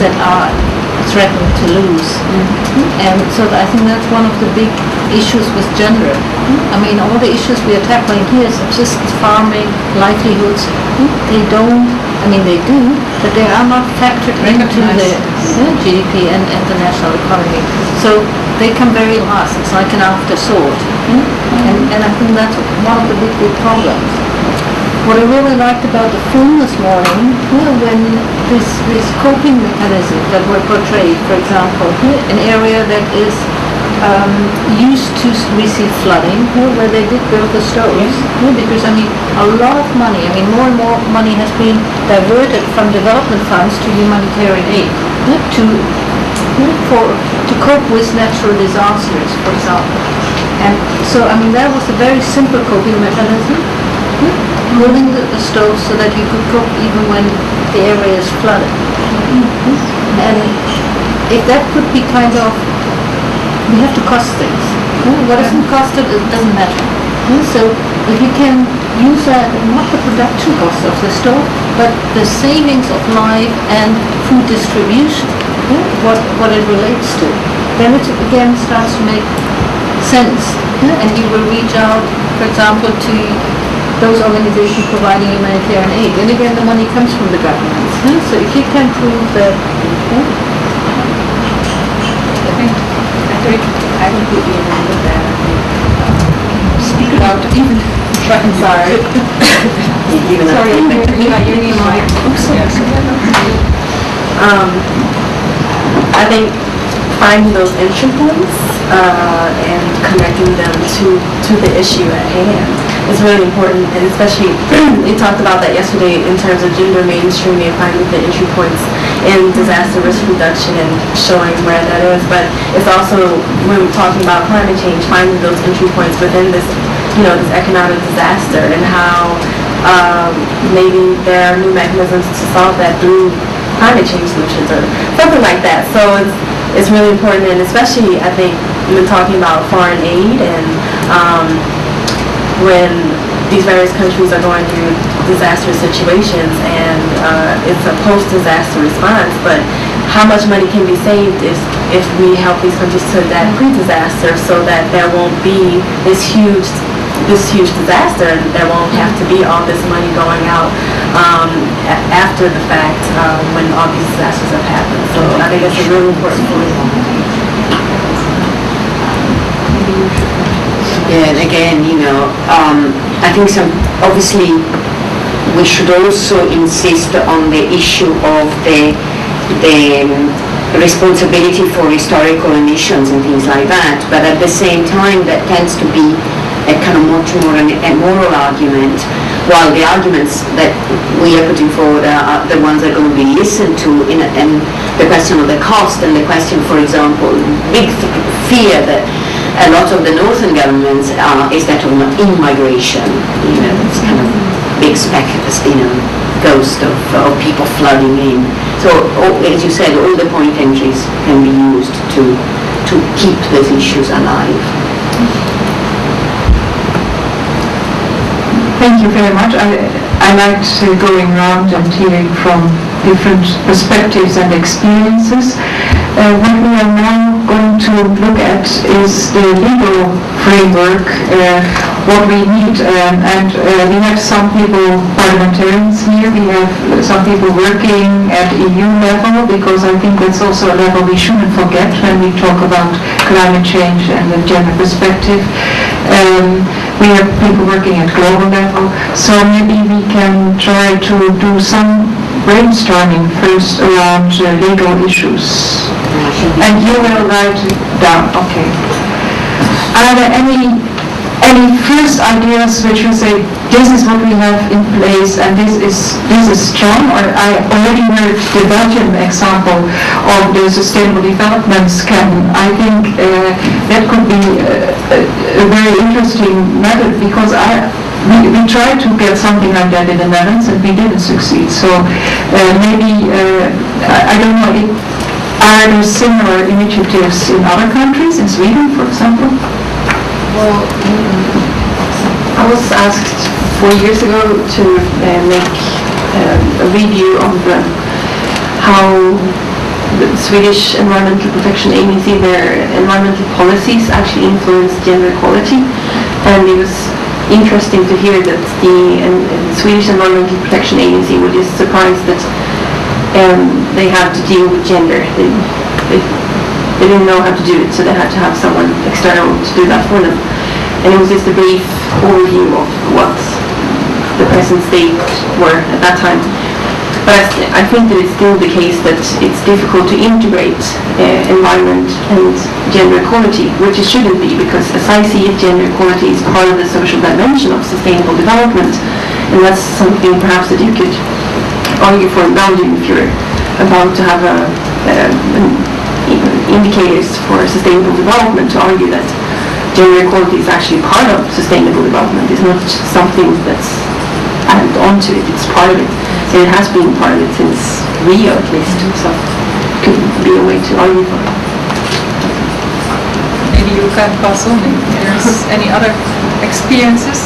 that are threatened to lose. And so I think that's one of the big issues with gender. I mean, all the issues we are tackling here, subsistence farming, livelihoods, they don't, I mean they do, but they are not factored into the GDP and the national economy. So they come very last. It's like an afterthought. And I think that's one of the big problems. What I really liked about the film this morning, when this coping mechanism that were portrayed, for example, an area that is used to receive flooding, where they did build the stoves, because I mean a lot of money, I mean more and more money has been diverted from development funds to humanitarian aid to cope with natural disasters, for example. And so I mean that was a very simple coping mechanism. Building the stove so that you could cook even when the area is flooded. And if that could be kind of, we have to cost things. What isn't costed, it doesn't matter. So if you can use that, not the production cost of the stove, but the savings of life and food distribution, what it relates to, then it again starts to make sense. And you will reach out, for example, to those organizations providing humanitarian aid. And again, the money comes from the governments. So if you can prove that... I completely agree with that. Speak about even... I'm sorry. Sorry, you're the mic. I think finding those entry points and connecting them to the issue at hand is really important, and especially we talked about that yesterday in terms of gender mainstreaming and finding the entry points in disaster risk reduction and showing where that is. But it's also, when we're talking about climate change, finding those entry points within this, this economic disaster, and how maybe there are new mechanisms to solve that through climate change solutions or something like that. So it's really important, and especially I think when talking about foreign aid and when these various countries are going through disastrous situations and it's a post-disaster response, but how much money can be saved if we help these countries to that pre-disaster, so that there won't be this huge disaster, and there won't have to be all this money going out after the fact when all these disasters have happened. So I think it's a really important point. Yeah, and again, I think obviously we should also insist on the issue of the responsibility for historical emissions and things like that, but at the same time that tends to be a kind of much more a moral argument, while the arguments that we are putting forward are the ones that are going to be listened to, and the question of the cost, and the question, for example, big fear that a lot of the northern governments is that of immigration. It's kind of big ghost of people flooding in. So, as you said, all the point entries can be used to keep those issues alive. Thank you very much. I liked going around and hearing from different perspectives and experiences. What we are now going to look at is the legal framework, what we need, and we have some people, parliamentarians here, we have some people working at EU level, because I think that's also a level we shouldn't forget when we talk about climate change and the gender perspective. We have people working at global level, so maybe we can try to do some brainstorming first around legal issues. And you will write it down, okay. Are there any first ideas which you say, this is what we have in place and this is strong? Or I already heard the Belgian example of the Sustainable Development Scan. I think that could be a very interesting method, because we tried to get something like that in the Netherlands and we didn't succeed. So maybe, I don't know, are there similar initiatives in other countries, in Sweden, for example? Well, I was asked 4 years ago to make a review of how the Swedish Environmental Protection Agency, their environmental policies actually influence gender equality, and it was interesting to hear that the Swedish Environmental Protection Agency was just surprised that they had to deal with gender. They didn't know how to do it, so they had to have someone external to do that for them. And it was just a brief overview of what the present state were at that time. But I think that it's still the case that it's difficult to integrate environment and gender equality, which it shouldn't be, because as I see it, gender equality is part of the social dimension of sustainable development, and that's something perhaps that you could argue for in Belgium if you're about to have indicators for sustainable development, to argue that gender equality is actually part of sustainable development. It's not something that's added onto it, it's part of it. And it has been part of it since Rio at least, so it could be a way to argue for it. Maybe you can pass on if there's any other experiences,